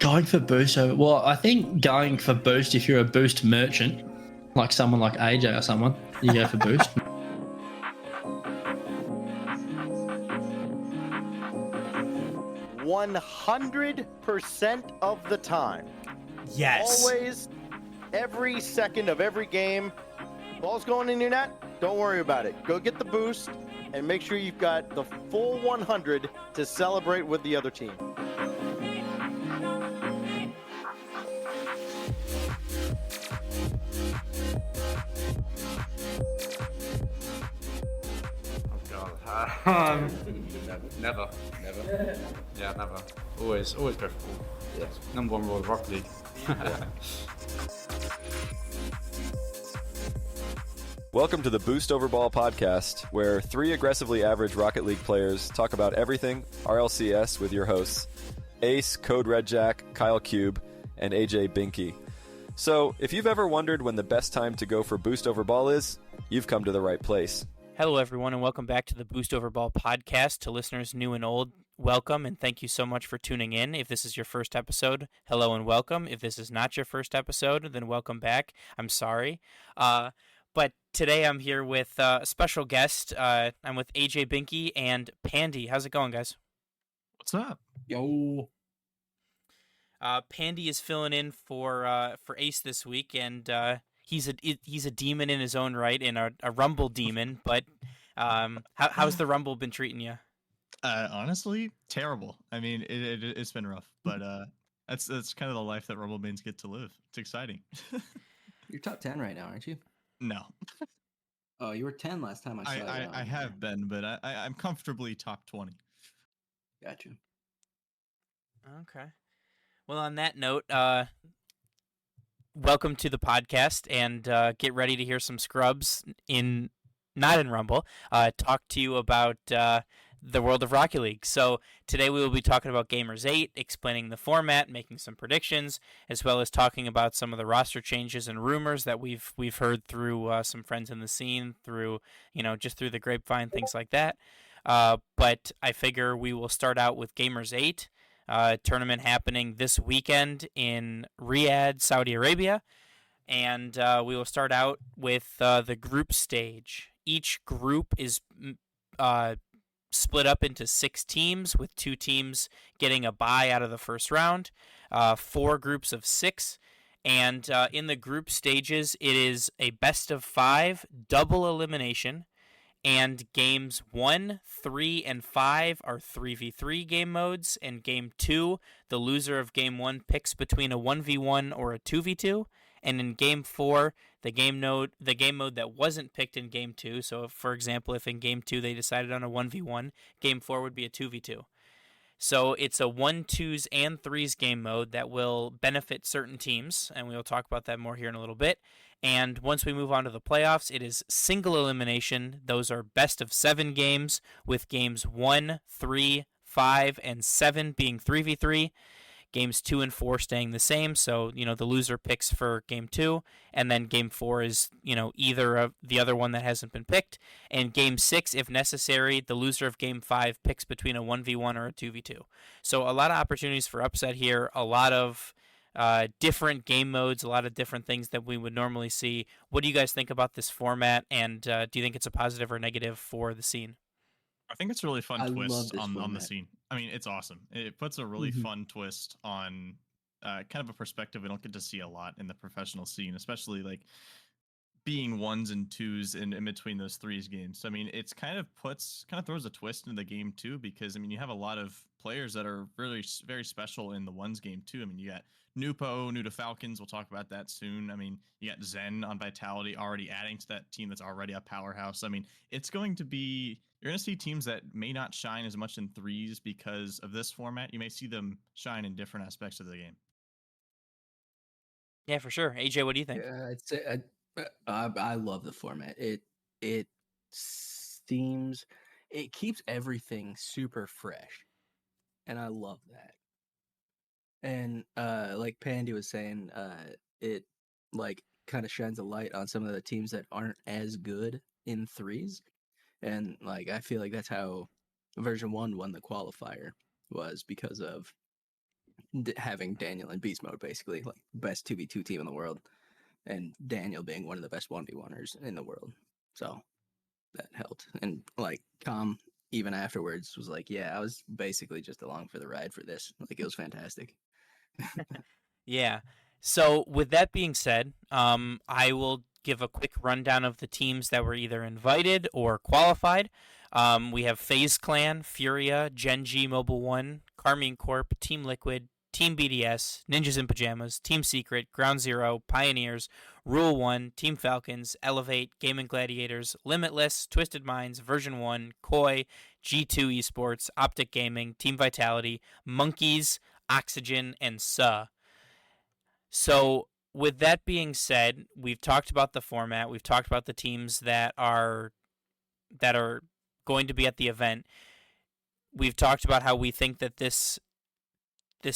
Going for boost over. Well, I think going for boost if you're a boost merchant, like someone like AJ or someone, you go for boost. 100% of the time. Yes. Always, every second of every game. Ball's going in your net, don't worry about it. Go get the boost and make sure you've got the full 100 to celebrate with the other team. Never. Yeah, never. Always go for ball. Yes. Number one rule of Rocket League. Welcome to the Boost Over Ball podcast, where three aggressively average Rocket League players talk about everything RLCS with your hosts, Ace, Code Red Jack, Kyle Cube, and AJ Binky. So, if you've ever wondered when the best time to go for Boost Over Ball is, you've come to the right place. Hello, everyone, and welcome back to the Boost Over Ball podcast. To listeners new and old, welcome, and thank you so much for tuning in. If this is your first episode, hello and welcome. If this is not your first episode, then welcome back. I'm sorry. But today I'm here with a special guest. I'm with AJ Binky and Pandy. How's it going, guys? What's up? Yo. Pandy is filling in for Ace this week, and he's a demon in his own right, and a Rumble demon. But how's the Rumble been treating you? Honestly, terrible. I mean, it's been rough, but that's kind of the life that Rumble mains get to live. It's exciting. You're top 10 right now, aren't you? No. Oh, you were 10 last time I saw you. I have been, but I'm comfortably top 20. Gotcha. Okay. Well, on that note, welcome to the podcast, and get ready to hear some scrubs not in Rumble, talk to you about the world of Rocket League. So today we will be talking about Gamers8, explaining the format, making some predictions, as well as talking about some of the roster changes and rumors that we've heard through some friends in the scene, through just through the grapevine, things like that. But I figure we will start out with Gamers8. Tournament happening this weekend in Riyadh, Saudi Arabia, and we will start out with the group stage. Each group is split up into 6 teams, with 2 teams getting a bye out of the first round, 4 groups of 6, and in the group stages, it is a best of 5 double elimination. And games 1, 3, and 5 are 3v3 game modes. And game 2, the loser of game 1 picks between a 1v1 or a 2v2. And in game 4, the game mode that wasn't picked in game 2. So, for example, if in game 2 they decided on a 1v1, game 4 would be a 2v2. So it's a 1, 2s, and 3s game mode that will benefit certain teams, and we'll talk about that more here in a little bit. And once we move on to the playoffs, it is single elimination. Those are best of 7 games, with games 1, 3, 5, and 7 being 3v3. Games 2 and 4 staying the same, so the loser picks for game 2, and then game 4 is either of the other one that hasn't been picked. And game 6, if necessary, the loser of game 5 picks between a 1v1 or a 2v2. So a lot of opportunities for upset here, a lot of different game modes, a lot of different things that we would normally see. What do you guys think about this format, and do you think it's a positive or negative for the scene? I think it's a really fun twist on format. the scene. I mean, it's awesome. It puts a really fun twist on kind of a perspective we don't get to see a lot in the professional scene, especially like being 1s and 2s in between those 3s games. So, I mean, it's kind of throws a twist into the game too, because I mean, you have a lot of players that are really very special in the 1s game too. I mean, you got Nupo, new to Falcons. We'll talk about that soon. I mean, you got Zen on Vitality already adding to that team that's already a powerhouse. I mean, it's going to be, you're going to see teams that may not shine as much in 3s because of this format. You may see them shine in different aspects of the game. Yeah, for sure. AJ, what do you think? Yeah, I'd say I love the format. It seems it keeps everything super fresh, and I love that. And like Pandy was saying, it like kind of shines a light on some of the teams that aren't as good in 3s, and like I feel like that's how version 1 won the qualifier, was because of having Daniel in beast mode, basically, like best 2v2 team in the world, and Daniel being one of the best 1v1ers in the world. So that helped. And like even afterwards was like, yeah, I was basically just along for the ride for this. Like, it was fantastic. Yeah. So with that being said, I will give a quick rundown of the teams that were either invited or qualified. We have FaZe Clan, Furia, Gen G Mobile 1, Carmine Corp, Team Liquid, Team BDS, Ninjas in Pajamas, Team Secret, Ground Zero, Pioneers, Rule 1, Team Falcons, Elevate, Gaming Gladiators, Limitless, Twisted Minds, Version 1, Koi, G2 Esports, Optic Gaming, Team Vitality, Monkeys, Oxygen, and SUH. So, with that being said, we've talked about the format. We've talked about the teams that are going to be at the event. We've talked about how we think that this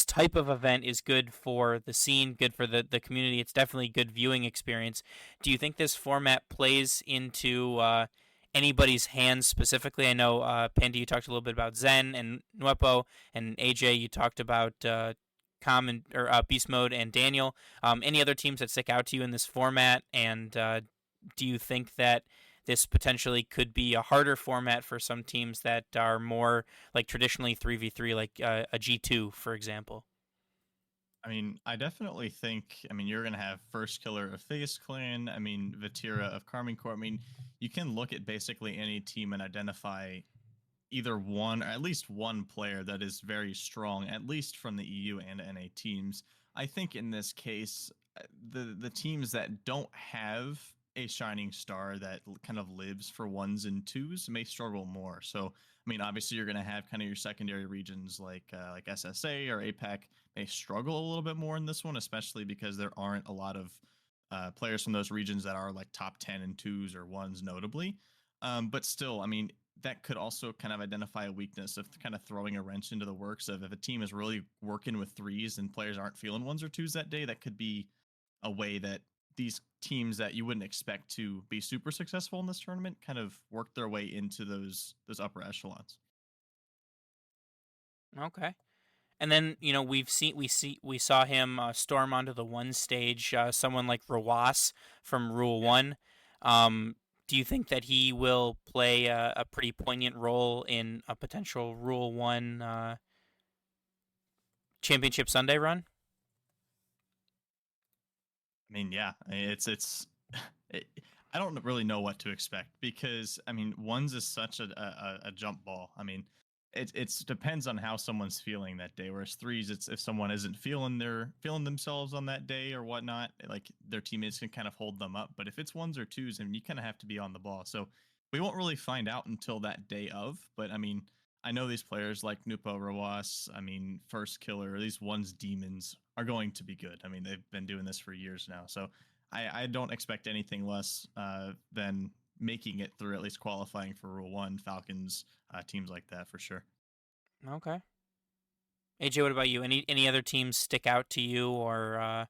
type of event is good for the scene, good for the community. It's definitely a good viewing experience. Do you think this format plays into anybody's hands specifically? I know, Panda, you talked a little bit about Zen and Nuepo, and AJ, you talked about Beast Mode and Daniel. Any other teams that stick out to you in this format? And do you think that this potentially could be a harder format for some teams that are more like traditionally 3v3, like a G2, for example? I mean, I definitely think, you're going to have First Killer of FaZe Clan. Vatira of Carmine Corp. You can look at basically any team and identify either one or at least one player that is very strong, at least from the EU and NA teams. I think in this case, the teams that don't have a shining star that kind of lives for ones and twos may struggle more. So, obviously you're going to have kind of your secondary regions like SSA or APAC may struggle a little bit more in this one, especially because there aren't a lot of players from those regions that are like top 10 and twos or ones notably. But still, that could also kind of identify a weakness of kind of throwing a wrench into the works of if a team is really working with threes and players aren't feeling ones or twos that day, that could be a way that these teams that you wouldn't expect to be super successful in this tournament kind of work their way into those upper echelons. Okay. And then, we saw him storm onto the one stage, someone like Rawas from Rule 1. Do you think that he will play a pretty poignant role in a potential Rule 1 Championship Sunday run? Yeah, I don't really know what to expect because ones is such a jump ball. It depends on how someone's feeling that day. Whereas threes, it's if someone isn't feeling themselves on that day or whatnot, like their teammates can kind of hold them up. But if it's ones or twos, you kind of have to be on the ball. So we won't really find out until that day of. But I know these players like Nupo, Rawas, First Killer, these ones demons are going to be good. They've been doing this for years now. So I don't expect anything less than making it through at least qualifying for Rule 1, Falcons, teams like that for sure. Okay. AJ, what about you? Any other teams stick out to you, or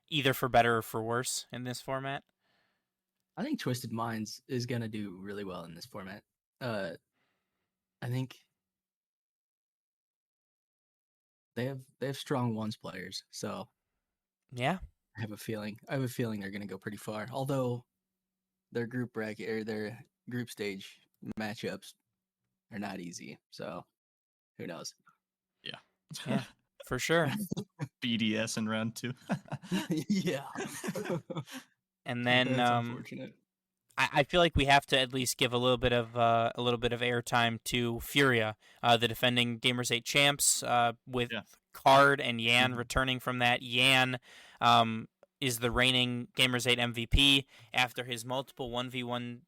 either for better or for worse in this format? I think Twisted Minds is going to do really well in this format. I think they have strong ones players, so yeah, I have a feeling they're going to go pretty far. Although their group bracket or their group stage matchups are not easy, so who knows? Yeah, for sure. BDS in round 2. Yeah. And then that's unfortunate. I feel like we have to at least give a little bit of airtime to Furia, the defending Gamers8 champs, with Card and Yan returning from that. Yan is the reigning Gamers8 MVP after his multiple 1v1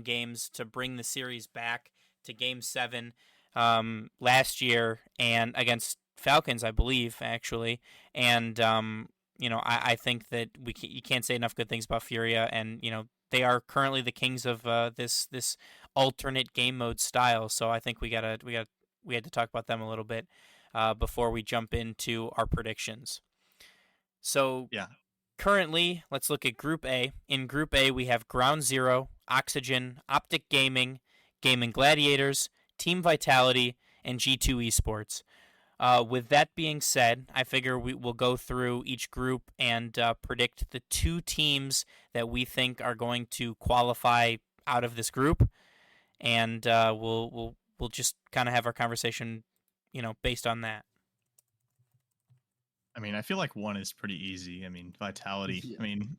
games to bring the series back to Game 7 last year, and against Falcons, I believe, actually. And I think that you can't say enough good things about Furia, and they are currently the kings of this alternate game mode style. So I think we had to talk about them a little bit before we jump into our predictions. So currently, let's look at Group A. In Group A, we have Ground Zero, Oxygen, Optic Gaming, Gaming Gladiators, Team Vitality, and G2 Esports. With that being said, I figure we will go through each group and predict the 2 teams that we think are going to qualify out of this group, and we'll just kind of have our conversation, based on that. I mean, I feel like one is pretty easy. I mean, Vitality. Yeah. I mean,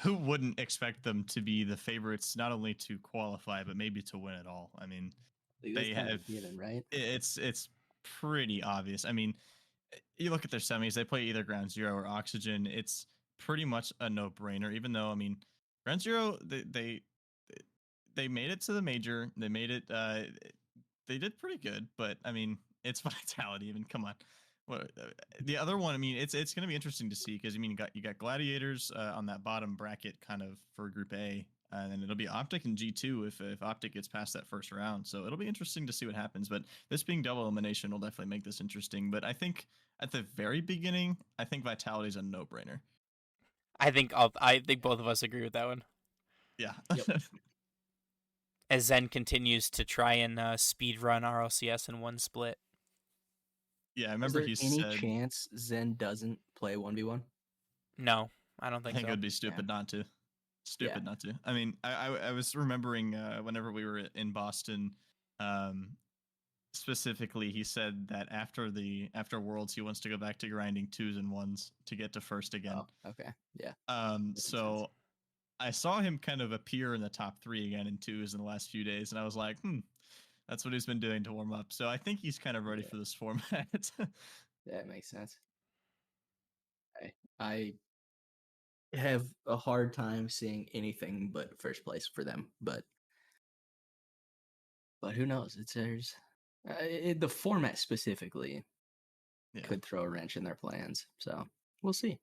who wouldn't expect them to be the favorites, not only to qualify, but maybe to win it all? I mean, Like, they that's kind of have a given, right? it's pretty obvious. I mean, you look at their semis; they play either Ground Zero or Oxygen. It's pretty much a no-brainer. Even though, I mean, Ground Zero they made it to the major. They made it. They did pretty good, but I mean, it's Vitality. I mean, come on. What the other one? I mean, it's going to be interesting to see because I mean, you got Gladiators on that bottom bracket, kind of for Group A, and then it'll be Optic and G2 if Optic gets past that first round. So it'll be interesting to see what happens. But this being double elimination will definitely make this interesting. But I think at the very beginning, I think Vitality is a no-brainer. I think both of us agree with that one. Yeah. Yep. As Zen continues to try and speed run RLCS in one split. Yeah, I Is remember there he any said. chance Zen doesn't play 1v1? No, I don't I think think so. it would be stupid not to. Stupid not to. I mean, I was remembering whenever we were in Boston, specifically, he said that after Worlds, he wants to go back to grinding 2s and 1s to get to first again. Oh, okay. Yeah. makes So sense. I saw him kind of appear in the top 3 again in 2s in the last few days, and I was like, that's what he's been doing to warm up. So I think he's kind of ready for this format. That makes sense. I have a hard time seeing anything but first place for them, but who knows? The format specifically Yeah. could throw a wrench in their plans, so we'll see.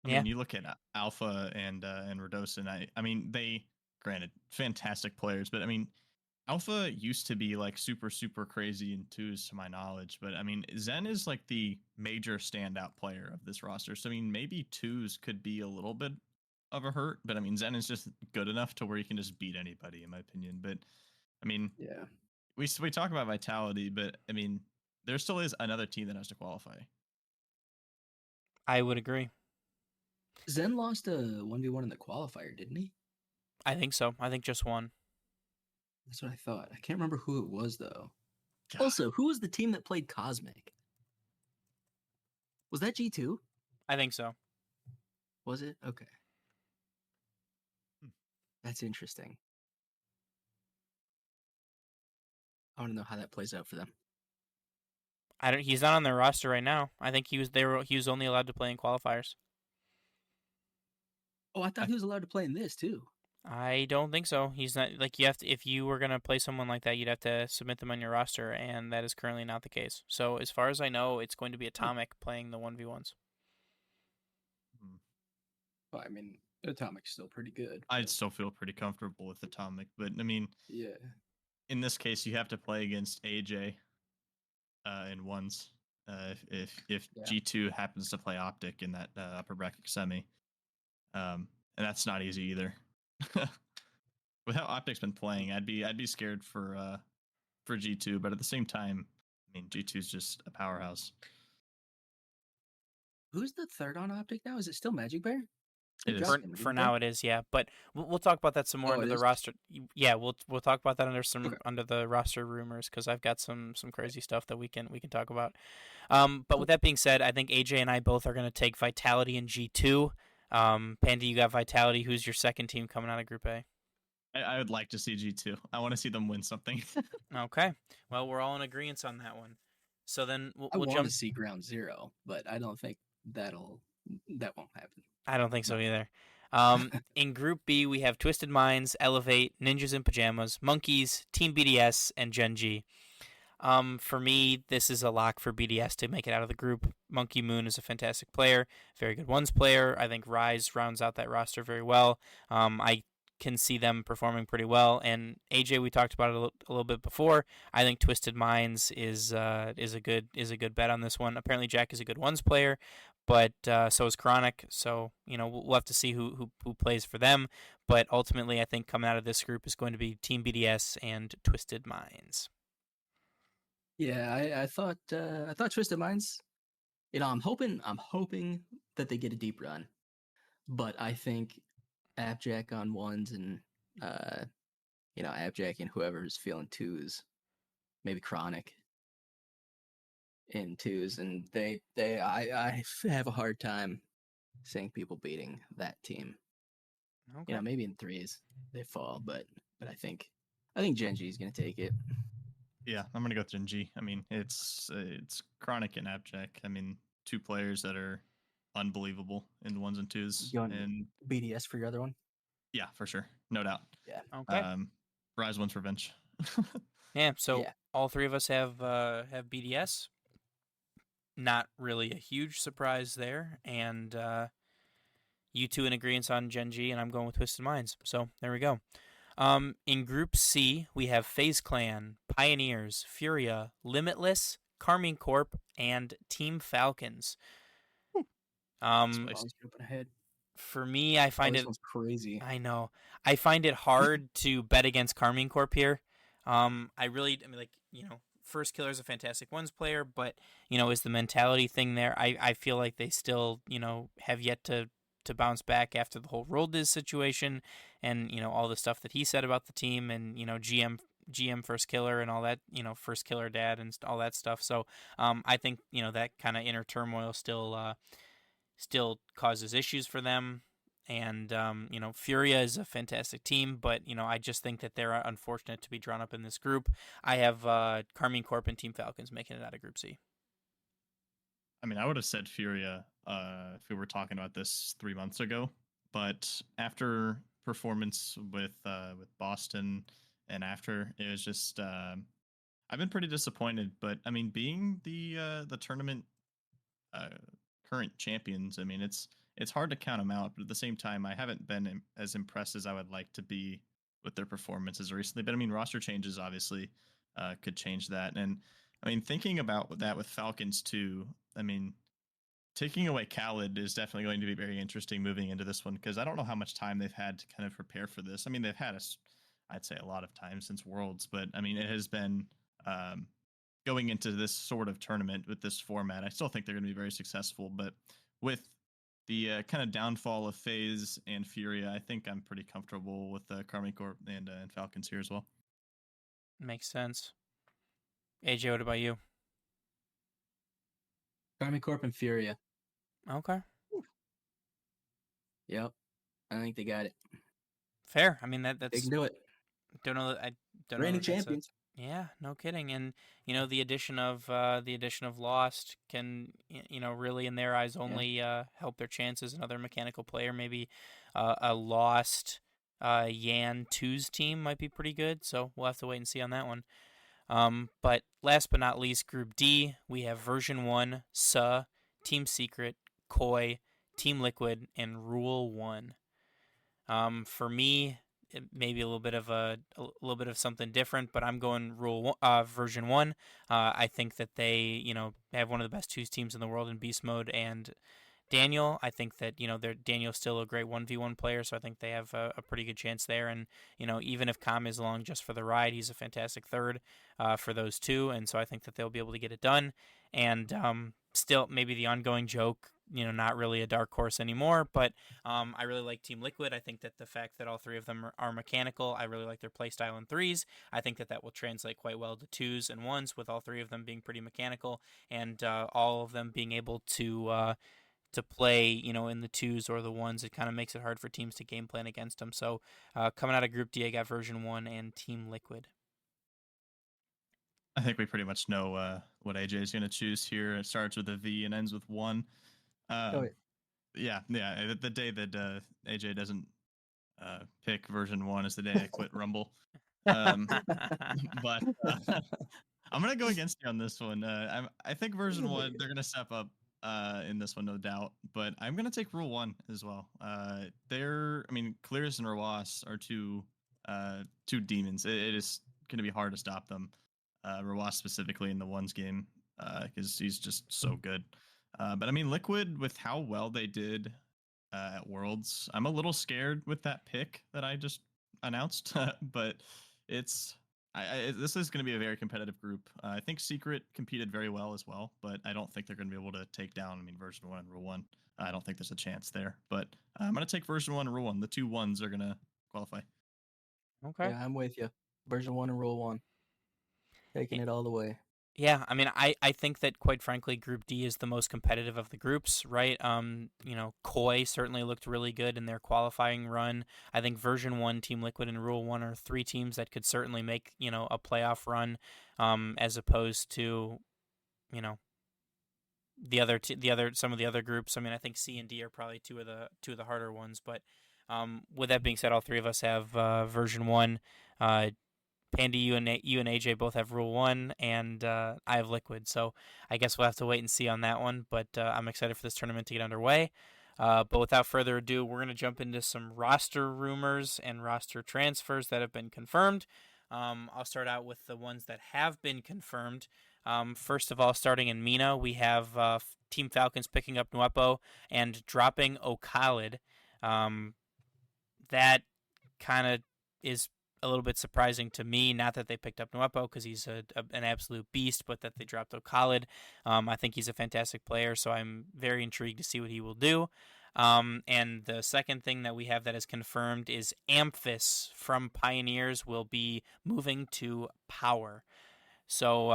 I Yeah. mean, you look at Alpha and Radosin. I mean, they granted fantastic players, but I mean, Alpha used to be like super crazy in 2s to my knowledge, but I mean, Zen is like the major standout player of this roster. So I mean, maybe 2s could be a little bit of a hurt, but I mean, Zen is just good enough to where he can just beat anybody, in my opinion. But I mean, Yeah. we talk about Vitality, but I mean, there still is another team that has to qualify. I would agree. Zen lost a 1v1 in the qualifier, didn't he? I think so. I think just one. That's what I thought. I can't remember who it was, though. God. Also, who was the team that played Cosmic? Was that G2? I think so. Was it? Okay. That's interesting. I want to know how that plays out for them. He's not on their roster right now. I think he was only allowed to play in qualifiers. Oh, I thought he was allowed to play in this, too. I don't think so. He's not like you have to. If you were gonna play someone like that, you'd have to submit them on your roster, and that is currently not the case. So as far as I know, it's going to be Atomic playing the 1v1s. Well, I mean, Atomic's still pretty good. I'd still feel pretty comfortable with Atomic, but I mean, Yeah. in this case, you have to play against AJ in 1s. If Yeah. G2 happens to play Optic in that upper bracket semi, and that's not easy either. With how Optic's been playing, I'd be scared for G2, but at the same time, I mean, G2's just a powerhouse. Who's the third on Optic now? Is it still Magic Bear? It is. For now, it is, yeah. But we'll talk about that some more Oh, under it the is? roster. Yeah, we'll talk about that Okay. under the roster rumors because I've got some crazy stuff that we can talk about. But with that being said, I think AJ and I both are going to take Vitality in G2. Pandy, you got Vitality. Who's your second team coming out of Group A? I would like to see G2. I want to see them win something. Okay. Well, we're all in agreement on that one. So then I we'll want jump. to see Ground Zero, but I don't think that won't happen. I don't think so either. In Group B, we have Twisted Minds, Elevate, Ninjas in Pajamas, Monkeys, Team BDS, and Gen G. For me, this is a lock for BDS to make it out of the group. Monkey Moon is a fantastic player, very good ones player. I think Rise rounds out that roster very well. I can see them performing pretty well. And AJ, we talked about it a little bit before. I think Twisted Minds is a good bet on this one. Apparently, Jack is a good ones player, but so is Chronic. So we'll have to see who plays for them. But ultimately, I think coming out of this group is going to be Team BDS and Twisted Minds. Yeah, I thought Twisted Minds. I'm hoping that they get a deep run, but I think Abjack on ones and Abjack and whoever's feeling twos, maybe Chronic in twos, and I have a hard time seeing people beating that team. Okay. Maybe in threes they fall, but I think Genji is gonna take it. Yeah, I'm gonna go with Genji. I mean, it's Chronic and Abject. I mean, two players that are unbelievable in the ones and twos, You want and BDS for your other one? yeah, for sure, no doubt. Yeah. Okay. Rise wants revenge. Yeah. So Yeah. all three of us have BDS. Not really a huge surprise there, and you two in agreement on Genji, and I'm going with Twisted Minds. So there we go. In Group C, we have FaZe Clan, Pioneers, Furia, Limitless, Carmine Corp, and Team Falcons. Spicy. I was jumping ahead. For me, I find this it one's crazy. I know. I find it hard to bet against Carmine Corp here. First Killer is a fantastic ones player, but is the mentality thing there? I feel like they still have yet to bounce back after the whole Roldiz situation, and all the stuff that he said about the team, and GM First Killer and all that, First Killer dad and all that stuff. So I think that kind of inner turmoil still causes issues for them. And Furia is a fantastic team, but I just think that they're unfortunate to be drawn up in this group. I have Carmine Corp and Team Falcons making it out of Group C. I mean, I would have said Furia if we were talking about this 3 months ago, but after performance with Boston and after, it was just I've been pretty disappointed. But I mean, being the tournament current champions, I mean, it's hard to count them out, but at the same time, I haven't been as impressed as I would like to be with their performances recently. But I mean, roster changes obviously could change that. And I mean, thinking about that with Falcons too, I mean, taking away Khaled is definitely going to be very interesting moving into this one, because I don't know how much time they've had to kind of prepare for this. I mean, they've had I'd say a lot of time since Worlds, but I mean, it has been going into this sort of tournament with this format. I still think they're going to be very successful, but with the kind of downfall of FaZe and Furia, I think I'm pretty comfortable with Carmine Corp and Falcons here as well. Makes sense. AJ, what about you? Carmine Corp and Furia. Okay. Yep. I think they got it. Fair. I mean, that's... They can do it. Don't know. I don't Reigning know. champions. Yeah, no kidding. And the addition of Lost can really in their eyes only help their chances. Another mechanical player, maybe a Lost Yan 2's team might be pretty good. So we'll have to wait and see on that one. But last but not least, Group D, we have Version 1, SA, Team Secret, Koi, Team Liquid, and Rule 1. For me, it may be a little bit of something different, but I'm going Version 1. I think that they have one of the best 2 teams in the world in Beast Mode and Daniel. I think that Daniel's still a great 1v1 player, so I think they have a pretty good chance there. And even if Kam is along just for the ride, he's a fantastic third for those 2, and so I think that they'll be able to get it done. And still, maybe the ongoing joke, not really a dark horse anymore, but I really like Team Liquid. I think that the fact that all 3 of them are mechanical, I really like their playstyle in 3s. I think that will translate quite well to 2s and 1s, with all 3 of them being pretty mechanical, and all of them being able to play, in the 2s or the 1s. It kind of makes it hard for teams to game plan against them. So coming out of Group D, I got Version 1 and Team Liquid. I think we pretty much know what AJ is going to choose here. It starts with a V and ends with 1. Yeah. The day that AJ doesn't pick Version 1 is the day I quit Rumble. But I'm going to go against you on this one. I think Version 1, they're going to step up in this one, no doubt. But I'm going to take Rule 1 as well. Clears and Rawas are two demons. It is going to be hard to stop them. Rawas specifically in the ones game, because he's just so good. But I mean, Liquid, with how well they did at Worlds, I'm a little scared with that pick that I just announced. But it's This is going to be a very competitive group. I think Secret competed very well as well, but I don't think they're going to be able to take down. I mean, version 1 and rule 1. I don't think there's a chance there. But I'm going to take version 1 and rule 1. The 2 ones are going to qualify. Okay. Yeah, I'm with you. Version 1 and Rule 1. Taking it all the way. Yeah, I mean, I think that quite frankly, Group D is the most competitive of the groups, right? Koi certainly looked really good in their qualifying run. I think Version 1, Team Liquid, and Rule 1 are 3 teams that could certainly make, a playoff run, as opposed to, some of the other groups. I mean, I think C and D are probably two of the harder ones, but with that being said, all three of us have Version 1. Pandy, you and AJ both have Rule 1, and I have Liquid. So I guess we'll have to wait and see on that one. But I'm excited for this tournament to get underway. But without further ado, we're going to jump into some roster rumors and roster transfers that have been confirmed. I'll start out with the ones that have been confirmed. First of all, starting in MENA, we have Team Falcons picking up Nuepo and dropping Okhalid. That kind of is a little bit surprising to me. Not that they picked up Nuepo because he's an absolute beast, but that they dropped Okhalid. I think he's a fantastic player, so I'm very intrigued to see what he will do. And the second thing that we have that is confirmed is Amphis from Pioneers will be moving to Power. So,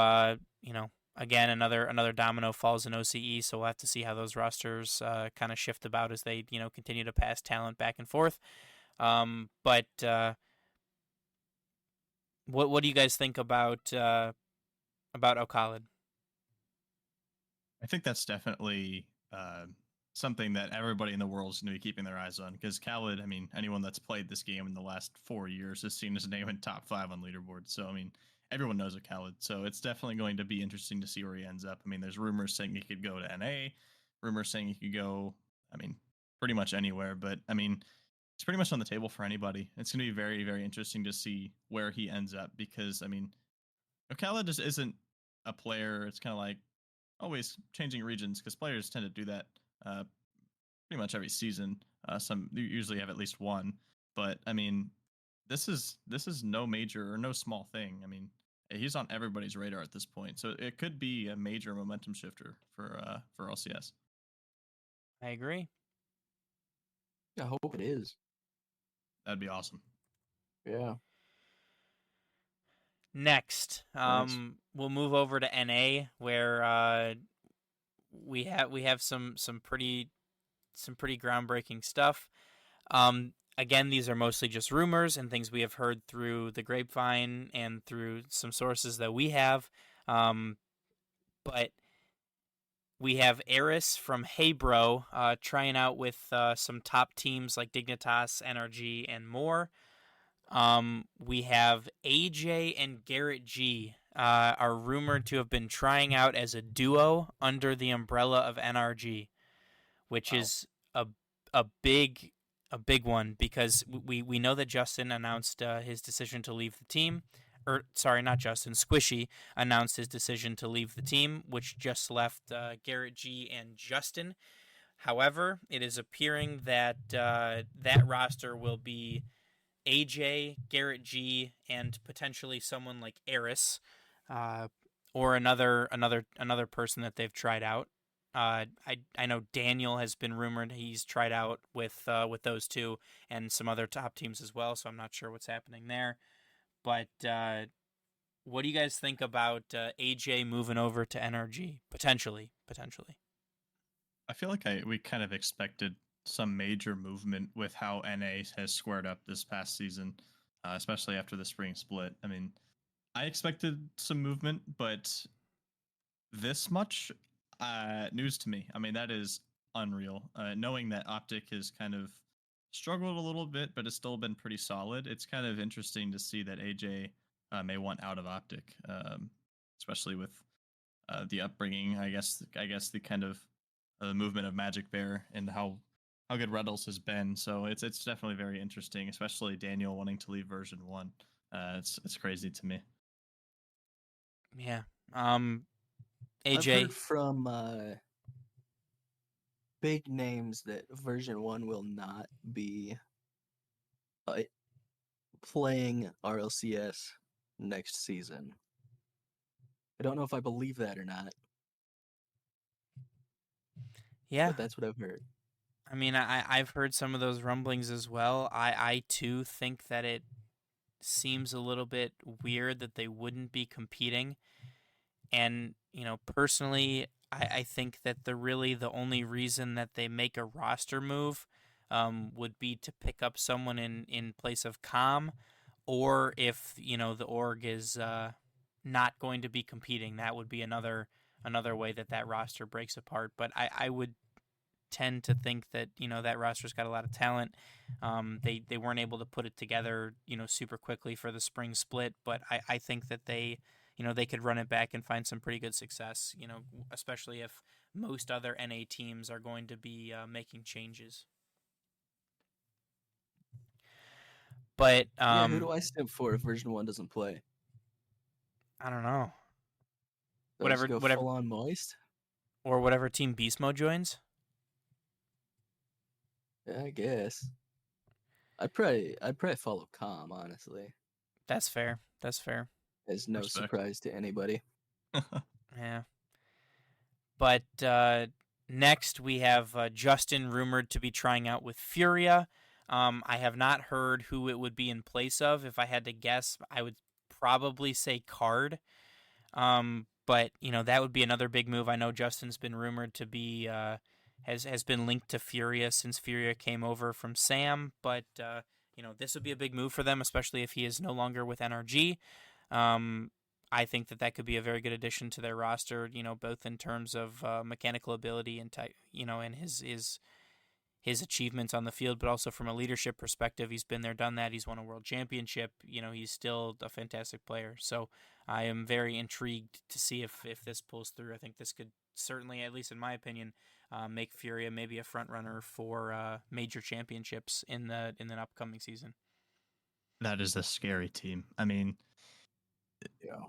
again, another domino falls in OCE, so we'll have to see how those rosters kind of shift about as they, continue to pass talent back and forth. But what do you guys think about Okhalid? I think that's definitely something that everybody in the world is going to be keeping their eyes on, because Khalid, I mean, anyone that's played this game in the last 4 years has seen his name in top 5 on leaderboard. So, I mean, everyone knows Khalid. So it's definitely going to be interesting to see where he ends up. I mean, there's rumors saying he could go to NA, rumors saying he could go, I mean, pretty much anywhere. But, I mean, it's pretty much on the table for anybody. It's going to be very, very interesting to see where he ends up, because, I mean, Khalid just isn't a player. It's kind of like always changing regions, because players tend to do that pretty much every season. Some usually have at least one, but I mean, this is no major or no small thing. I mean, he's on everybody's radar at this point, so it could be a major momentum shifter for LCS. I agree. I hope it is. That'd be awesome. Yeah. Next, Nice. we'll move over to NA, where we have some pretty groundbreaking stuff. Again, these are mostly just rumors and things we have heard through the grapevine and through some sources that we have. But we have Eris from Hey Bro trying out with some top teams like Dignitas, NRG, and more. We have AJ and Garrett G are rumored to have been trying out as a duo under the umbrella of NRG, which is a big one, because we know that Justin announced his decision to leave the team. Sorry, not Justin. Squishy announced his decision to leave the team, which just left Garrett G and Justin. However, it is appearing that that roster will be AJ, Garrett G, and potentially someone like Eris, or another person that they've tried out. I know Daniel has been rumored he's tried out with those two and some other top teams as well. So I'm not sure what's happening there. But what do you guys think about AJ moving over to NRG potentially? I feel like we kind of expected some major movement with how NA has squared up this past season, especially after the spring split. I mean, I expected some movement, but this much news to me. I mean, that is unreal. Knowing that Optic has kind of struggled a little bit, but has still been pretty solid. It's kind of interesting to see that AJ may want out of Optic, especially with the upbringing. I guess the kind of movement of Magic Bear and how good Reddles has been. So it's definitely very interesting, especially Daniel wanting to leave version 1. It's crazy to me. Yeah. I've AJ, heard from big names that version 1 will not be playing RLCS next season. I don't know if I believe that or not, Yeah, but that's what I've heard. I mean, I've heard some of those rumblings as well. I too think that it seems a little bit weird that they wouldn't be competing. And, personally, I think that the only reason that they make a roster move would be to pick up someone in place of Com, or if, the org is not going to be competing, that would be another way that roster breaks apart. But I would tend to think that that roster's got a lot of talent. They weren't able to put it together super quickly for the spring split, but I think that they could run it back and find some pretty good success. Especially if most other NA teams are going to be making changes. But Yeah, who do I simp for if version 1 doesn't play? I don't know. Do I just go full on moist? Or whatever team Beast Mode joins. Yeah, I guess. I'd probably follow Com, honestly. That's fair. It's no surprise to anybody. Yeah. But next we have Justin rumored to be trying out with Furia. I have not heard who it would be in place of. If I had to guess, I would probably say Card. But that would be another big move. I know Justin's been rumored to be has been linked to Furia since Furia came over from Sam. But this would be a big move for them, especially if he is no longer with NRG. I think that could be a very good addition to their roster. Both in terms of mechanical ability and type, and his achievements on the field, but also from a leadership perspective. He's been there, done that. He's won a world championship. He's still a fantastic player. So I am very intrigued to see if this pulls through. I think this could certainly, at least in my opinion, make Furia maybe a front runner for major championships in the upcoming season. That is a scary team. I mean, yeah,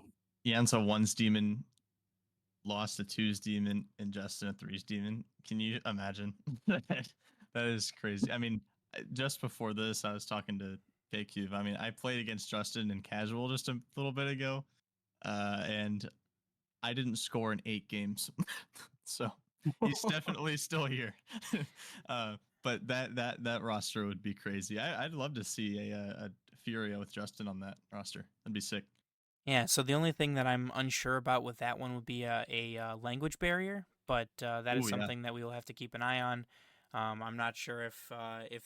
Jan's a 1's demon, lost a 2's demon, and Justin a 3's demon. Can you imagine? That is crazy. I mean, just before this, I was talking to KCube. I mean, I played against Justin in casual just a little bit ago, and I didn't score in 8 games. So he's definitely still here. But that roster would be crazy. I'd love to see a Furia with Justin on that roster. That'd be sick. Yeah, so the only thing that I'm unsure about with that one would be a language barrier, but that is something that we will have to keep an eye on. I'm not sure if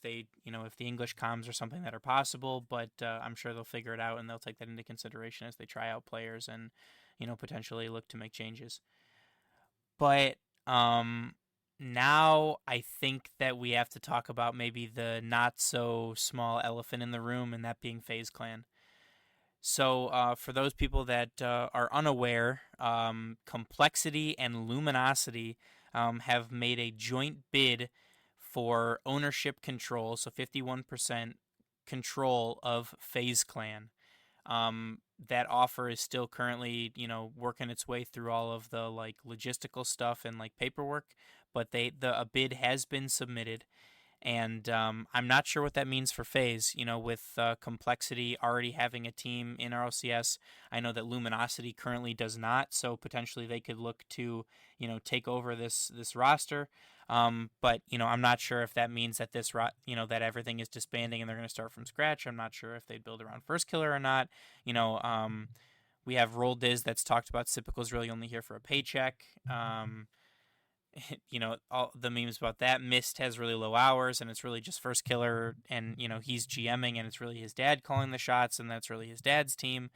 they, if the English comms are something that are possible, but I'm sure they'll figure it out and they'll take that into consideration as they try out players and, potentially look to make changes. But now I think that we have to talk about maybe the not so small elephant in the room, and that being FaZe Clan. So for those people that are unaware, Complexity and Luminosity have made a joint bid for ownership control, so 51% control of FaZe Clan. That offer is still currently, working its way through all of the logistical stuff and paperwork, but a bid has been submitted. And I'm not sure what that means for FaZe. With Complexity already having a team in RLCS, I know that Luminosity currently does not. So potentially they could look to, take over this roster. But I'm not sure if that means that that everything is disbanding and they're going to start from scratch. I'm not sure if they'd build around First Killer or not. We have Roll Diz that's talked about Sypical's really only here for a paycheck. All the memes about that. Mist has really low hours, and it's really just First Killer, and he's GMing, and it's really his dad calling the shots, and that's really his dad's team.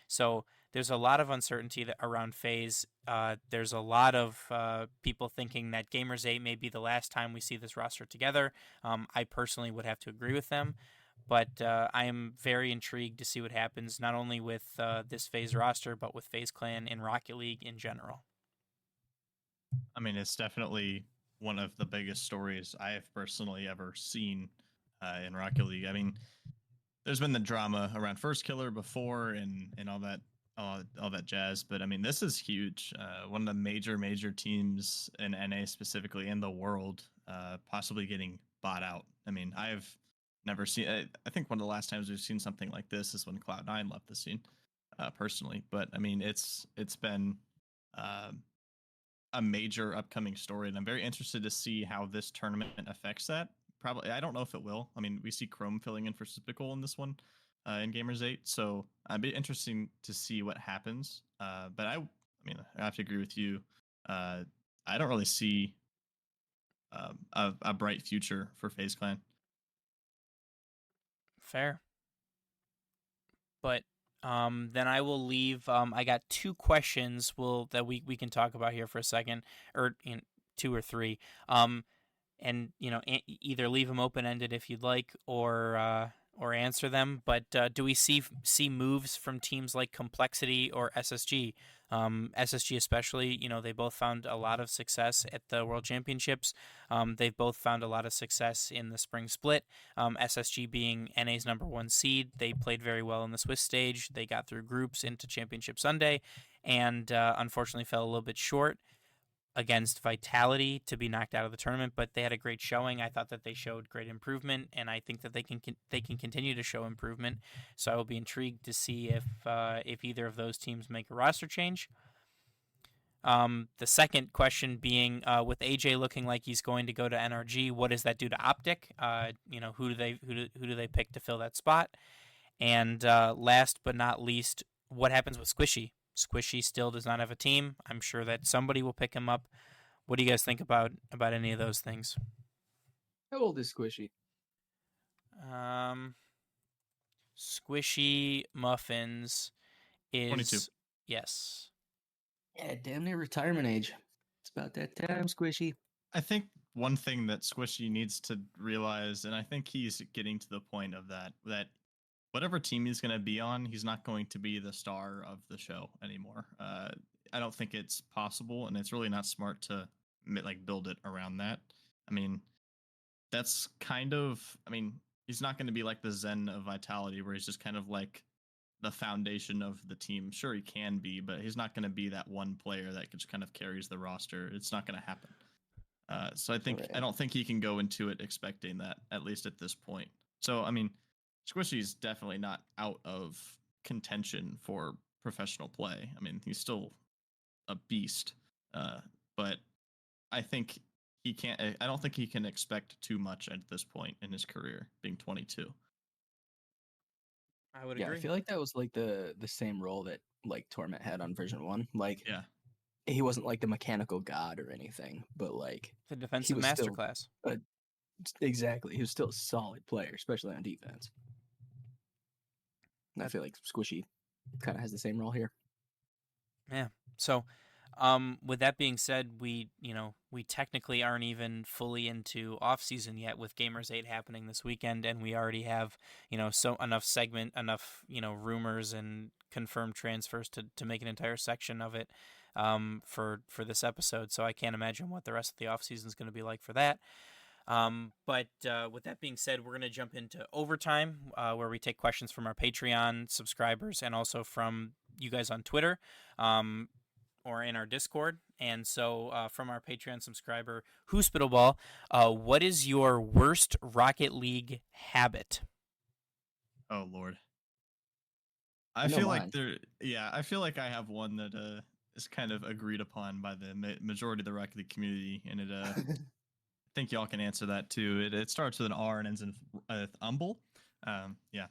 So there's a lot of uncertainty around FaZe. There's a lot of people thinking that Gamers8 may be the last time we see this roster together. I personally would have to agree with them, but I am very intrigued to see what happens, not only with this FaZe roster, but with FaZe Clan in Rocket League in general. I mean, it's definitely one of the biggest stories I have personally ever seen in Rocket League. I mean, there's been the drama around First Killer before and all that jazz, but I mean, this is huge. One of the major teams in NA specifically in the world, possibly getting bought out. I mean, I've never seen. I think one of the last times we've seen something like this is when Cloud9 left the scene. personally. But I mean, it's been uh, a major upcoming story, and I'm very interested to see how this tournament affects that. Probably, I don't know if it will. I mean, we see Chrome filling in for Spickle in this one in Gamers8, so it'd be interesting to see what happens. But I mean, I have to agree with you. I don't really see a bright future for FaZe Clan. Fair. But then I will leave. I got two questions that we can talk about here for a second, or two or three. And either leave them open ended if you'd like, or answer them. But do we see moves from teams like Complexity or SSG? SSG especially, they both found a lot of success at the World Championships. They've both found a lot of success in the spring split. SSG being NA's #1 seed, they played very well in the Swiss stage. They got through groups into Championship Sunday, and unfortunately fell a little bit short against Vitality to be knocked out of the tournament, but they had a great showing. I thought that they showed great improvement, and I think that they can continue to show improvement. So I will be intrigued to see if either of those teams make a roster change. The second question being, with AJ looking like he's going to go to NRG, what does that do to Optic? Who do they pick to fill that spot? And last but not least, what happens with Squishy? Squishy still does not have a team. I'm sure that somebody will pick him up. What do you guys think about any of those things? How old is Squishy? Squishy Muffins is 22. Yes. Yeah, damn near retirement age. It's about that time, Squishy. I think one thing that Squishy needs to realize, and I think he's getting to the point of that whatever team he's going to be on, he's not going to be the star of the show anymore. I don't think it's possible, and it's really not smart to build it around that. I mean, that's kind of, he's not going to be like the Zen of Vitality, where he's just kind of like the foundation of the team. Sure, he can be, but he's not going to be that one player that just kind of carries the roster. It's not going to happen. So I don't think he can go into it expecting that, at least at this point. So, Squishy's definitely not out of contention for professional play. He's still a beast, but I think he can't. I don't think he can expect too much at this point in his career, being 22. I would Yeah, agree. I feel like that was like the same role that like Torment had on version 1. Like, Yeah, he wasn't like the mechanical god or anything, but like The defensive was still- masterclass. exactly, he was still a solid player, especially on defense. And I feel like Squishy kind of has the same role here. Yeah. So, with that being said, we technically aren't even fully into off season yet with Gamers8 happening this weekend, and we already have enough rumors and confirmed transfers to make an entire section of it for this episode. So I can't imagine what the rest of the off season is going to be like for that. But with that being said, we're going to jump into overtime, where we take questions from our Patreon subscribers and also from you guys on Twitter, or in our Discord. And so, from our Patreon subscriber, Hospitable, what is your worst Rocket League habit? Oh Lord. I I know feel mine. like I feel like I have one that is kind of agreed upon by the majority of the Rocket League community, and it I think y'all can answer that too. It starts with an R and ends in umble. Yeah,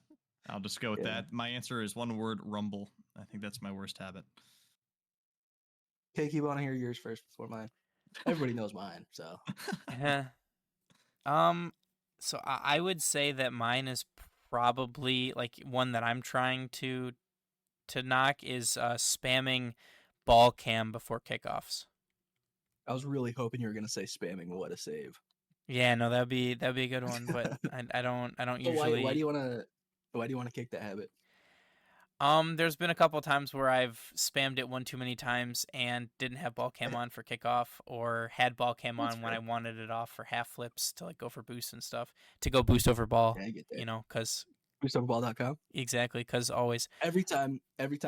I'll just go with Yeah. that. My answer is one word: rumble. I think that's my worst habit. Okay, keep on hear yours first before mine. Everybody knows mine, so So I would say that mine is probably like one that I'm trying to knock is spamming ball cam before kickoffs. I was really hoping you were gonna say spamming what a save. Yeah, no, that'd be a good one, but I don't So usually. why do you wanna kick that habit? There's been a couple times where I've spammed it one too many times and didn't have ball cam on for kickoff, or had ball cam That's on when fair. I wanted it off for half flips to like go for boost and stuff, to go boost over ball. Yeah, I get that. Because BoostOverball.com. exactly, because always. Every time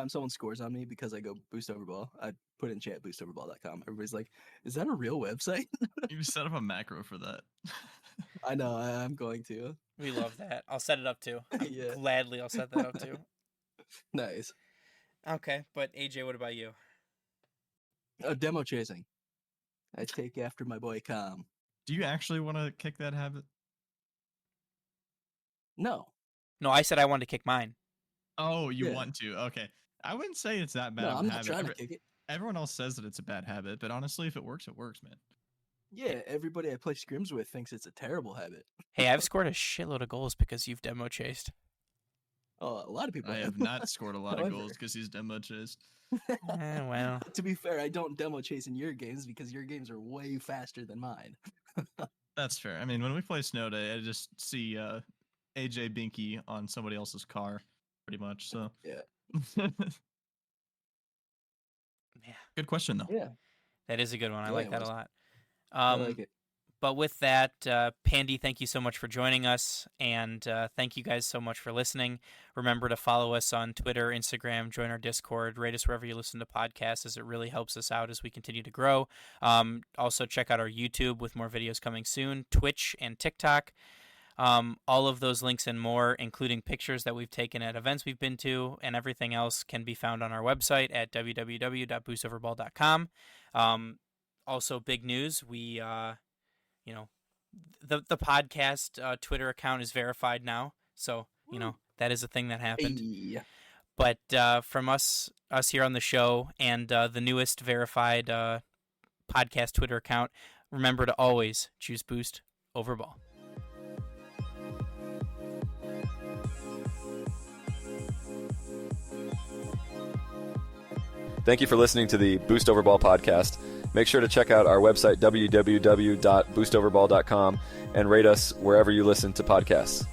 someone scores on me because I go boost overball, I put in chat BoostOverball.com. Everybody's like, "Is that a real website?" You set up a macro for that. I know. I'm going to. We love that. I'll set it up too. Yeah. Gladly, I'll set that up too. Nice. Okay, but AJ, what about you? Demo chasing. I take after my boy Com. Do you actually want to kick that habit? No. No, I said I wanted to kick mine. Oh, you Yeah. want to? Okay. I wouldn't say it's that bad No, of a I'm not habit. trying to kick it. Everyone else says that it's a bad habit, but honestly, if it works, man. Yeah, everybody I play scrims with thinks it's a terrible habit. Hey, I've scored a shitload of goals because you've demo chased. Oh, a lot of people I have not scored a lot of However. goals because he's demo chased. Well, To be fair, I don't demo chase in your games because your games are way faster than mine. That's fair. I mean, when we play Snow Day, I just see AJ Binky on somebody else's car, pretty much. So Yeah. yeah, Good question though. Yeah, that is a good one. I Yeah, like it that a was. lot. I like it. But with that, Pandy, thank you so much for joining us, and thank you guys so much for listening. Remember to follow us on Twitter, Instagram, join our Discord, rate us wherever you listen to podcasts, as it really helps us out as we continue to grow. Also, check out our YouTube with more videos coming soon, Twitch and TikTok. All of those links and more, including pictures that we've taken at events we've been to, and everything else can be found on our website at www.boostoverball.com. Also, big news, we... the podcast Twitter account is verified now, so that is a thing that happened. Hey. But from us here on the show and the newest verified podcast Twitter account, remember to always choose Boost over Ball. Thank you for listening to the Boost Over Ball podcast. Make sure to check out our website, www.boostoverball.com, and rate us wherever you listen to podcasts.